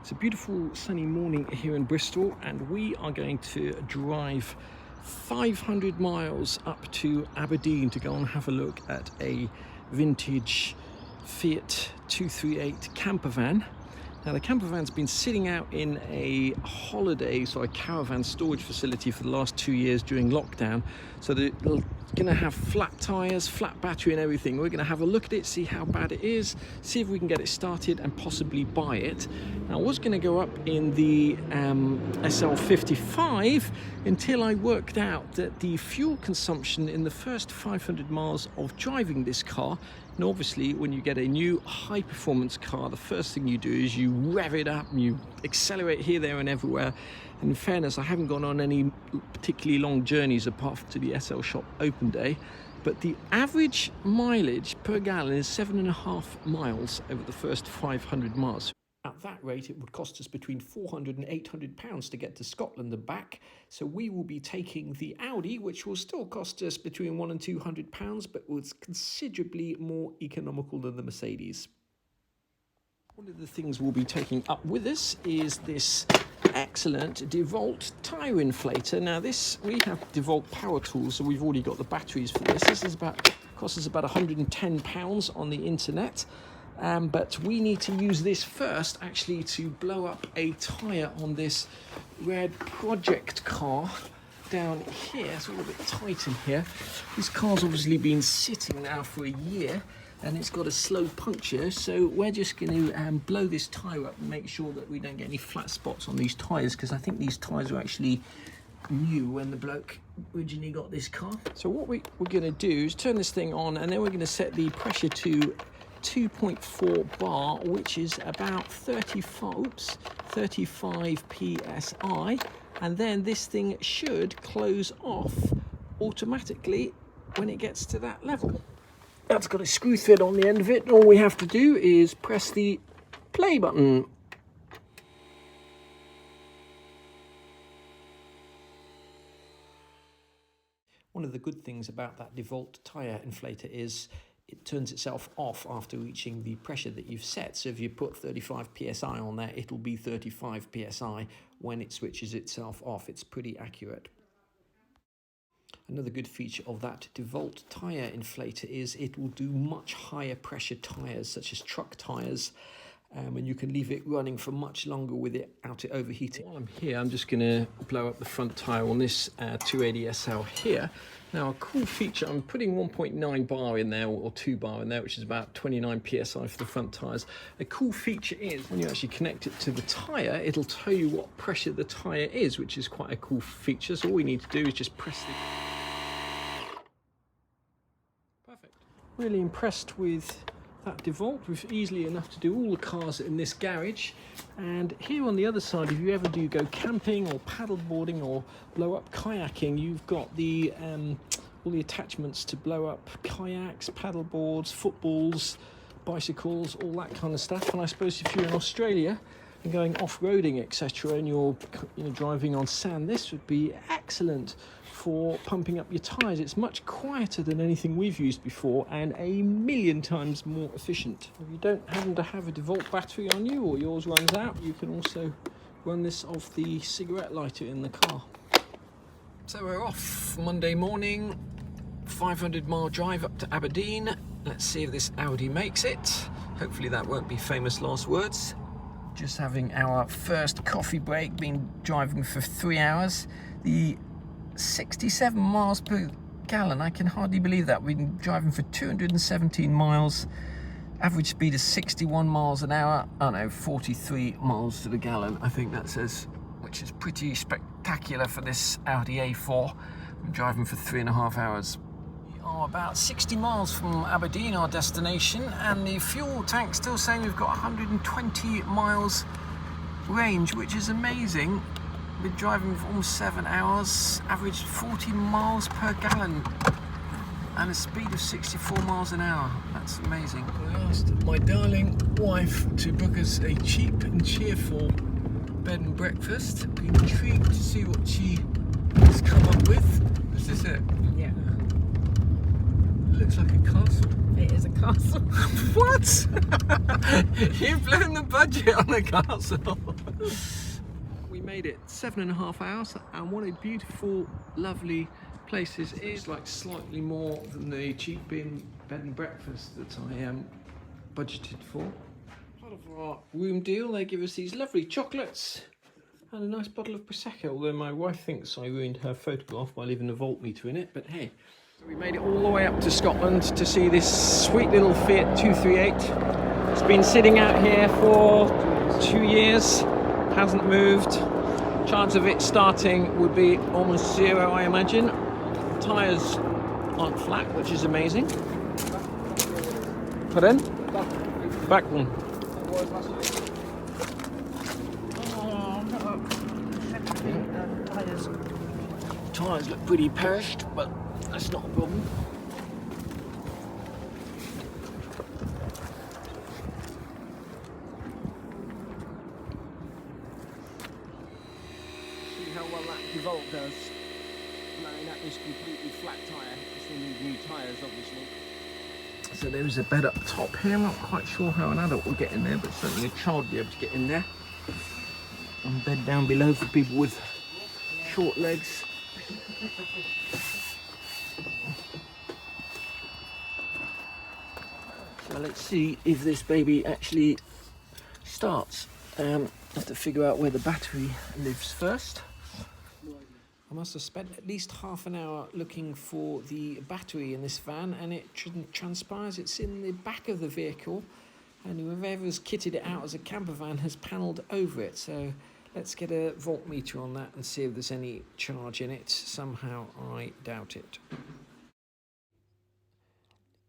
It's a beautiful sunny morning here in Bristol, and we are going to drive 500 miles up to Aberdeen to go and have a look at a vintage Fiat 238 camper van. Now, the camper van's been sitting out in a caravan storage facility for the last 2 years during lockdown. So they're going to have flat tyres, flat battery and everything. We're going to have a look at it, see how bad it is, see if we can get it started and possibly buy it. Now, I was going to go up in the SL55 until I worked out that the fuel consumption in the first 500 miles of driving this car, and obviously when you get a new high performance car, the first thing you do is you rev it up and you accelerate here, there and everywhere. And in fairness, I haven't gone on any particularly long journeys apart from to the SL shop open day, but the average mileage per gallon is 7.5 miles over the first 500 miles. At that rate, it would cost us between £400 and £800 to get to Scotland and back. So we will be taking the Audi, which will still cost us between £100 and £200, but was considerably more economical than the Mercedes. One of the things we'll be taking up with us is this excellent DeWalt tyre inflator. Now, we have DeWalt power tools, so we've already got the batteries for this. This is costs us about £110 on the internet. But we need to use this first actually to blow up a tyre on this red project car down here. It's all a bit tight in here. This car's obviously been sitting now for a year and it's got a slow puncture, so we're just going to blow this tyre up and make sure that we don't get any flat spots on these tyres, because I think these tyres are actually new when the bloke originally got this car. So what we're going to do is turn this thing on, and then we're going to set the pressure to 2.4 bar, which is about 35 psi, and then this thing should close off automatically when it gets to that level. That's got a screw thread on the end of it, and all we have to do is press the play button. One of the good things about that DeWalt tyre inflator is it turns itself off after reaching the pressure that you've set. So if you put 35 psi on there, it'll be 35 psi when it switches itself off. It's pretty accurate. Another good feature of that DeWalt tyre inflator is it will do much higher pressure tyres, such as truck tyres, and you can leave it running for much longer without it overheating. While I'm here, I'm just going to blow up the front tyre on this 280 SL here. Now, a cool feature, I'm putting 1.9 bar in there, or 2 bar in there, which is about 29 psi for the front tyres. A cool feature is when you actually connect it to the tyre, it'll tell you what pressure the tyre is, which is quite a cool feature. So all we need to do is just press the... Perfect. Really impressed with that DeWalt. We've easily enough to do all the cars in this garage. And here on the other side, if you ever do go camping or paddleboarding or blow up kayaking, you've got the all the attachments to blow up kayaks, paddleboards, footballs, bicycles, all that kind of stuff. And I suppose if you're in Australia and going off-roading, etc., and you're driving on sand, this would be excellent for pumping up your tyres. It's much quieter than anything we've used before and a million times more efficient. If you don't happen to have a DeWalt battery on you, or yours runs out, you can also run this off the cigarette lighter in the car. So we're off Monday morning, 500-mile drive up to Aberdeen. Let's see if this Audi makes it. Hopefully that won't be famous last words. Just having our first coffee break, been driving for 3 hours. The 67 miles per gallon, I can hardly believe that. We've been driving for 217 miles, average speed is 61 miles an hour. Oh no, 43 miles to the gallon, I think that says, which is pretty spectacular for this Audi A4. I'm driving for 3.5 hours. We are about 60 miles from Aberdeen, our destination, and the fuel tank's still saying we've got 120 miles range, which is amazing. Been driving for almost 7 hours, averaged 40 miles per gallon and a speed of 64 miles an hour. That's amazing. I asked my darling wife to book us a cheap and cheerful bed and breakfast. Been intrigued to see what she has come up with. Is this it? Yeah. Looks like a castle. It is a castle. What? You've blown the budget on a castle. We made it 7.5 hours, and what a beautiful, lovely place this is. Like slightly more than the cheap bed and breakfast that I budgeted for. Part of our room deal, they give us these lovely chocolates and a nice bottle of Prosecco, although my wife thinks I ruined her photograph by leaving a voltmeter in it, but hey. So we made it all the way up to Scotland to see this sweet little Fiat 238. It's been sitting out here for 2 years, hasn't moved. Chance of it starting would be almost zero, I imagine. Tyres aren't flat, which is amazing. Pardon? Back one. Tyres look pretty perished, but that's not a problem. See how well that DeWalt does, blowing up this completely flat tyre. Still need new tyres, obviously. So there is a bed up top here. I'm not quite sure how an adult will get in there, but certainly a child will be able to get in there. And a bed down below for people with short legs. So let's see if this baby actually starts. I have to figure out where the battery lives first. I must have spent at least half an hour looking for the battery in this van, and it transpires it's in the back of the vehicle, and whoever's kitted it out as a camper van has panelled over it. So let's get a voltmeter on that and see if there's any charge in it. Somehow I doubt it.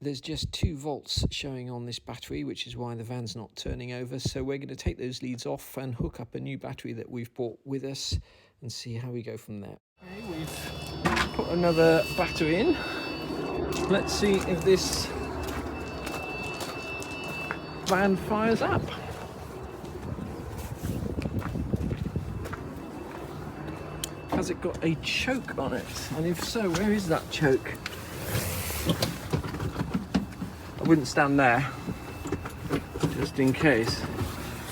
There's just 2 volts showing on this battery, which is why the van's not turning over. So we're going to take those leads off and hook up a new battery that we've brought with us and see how we go from there. Okay, we've put another battery in. Let's see if this van fires up. Has it got a choke on it? And if so, where is that choke? I wouldn't stand there, just in case.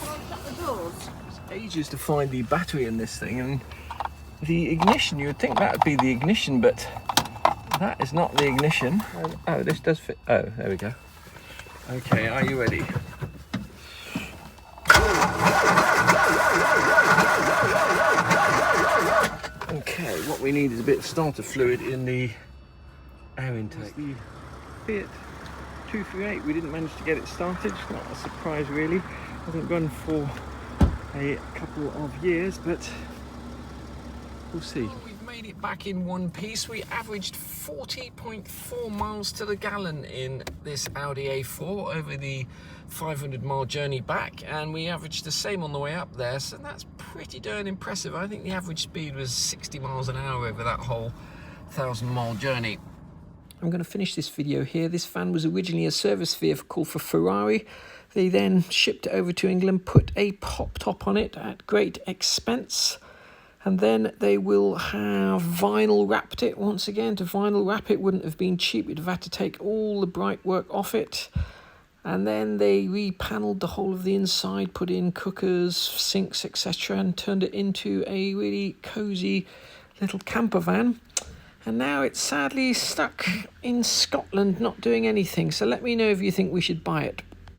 Well, shut the doors. It's ages to find the battery in this thing, and the ignition, you would think that would be the ignition, but that is not the ignition. Oh, this does fit. Oh, there we go. Okay, are you ready? Okay, what we need is a bit of starter fluid in the air intake. The Fiat 238, we didn't manage to get it started. Not a surprise really. Hasn't run for a couple of years, but we'll see. Well, we've made it back in one piece. We averaged 40.4 miles to the gallon in this Audi A4 over the 500-mile journey back, and we averaged the same on the way up there, so that's pretty darn impressive. I think the average speed was 60 miles an hour over that whole 1,000-mile journey. I'm going to finish this video here. This van was originally a service vehicle for Ferrari. They then shipped it over to England, put a pop top on it at great expense, and then they will have vinyl wrapped it once again. To vinyl wrap it wouldn't have been cheap. You'd have had to take all the bright work off it. And then they repanelled the whole of the inside, put in cookers, sinks, etc., and turned it into a really cosy little camper van. And now it's sadly stuck in Scotland, not doing anything. So let me know if you think we should buy it.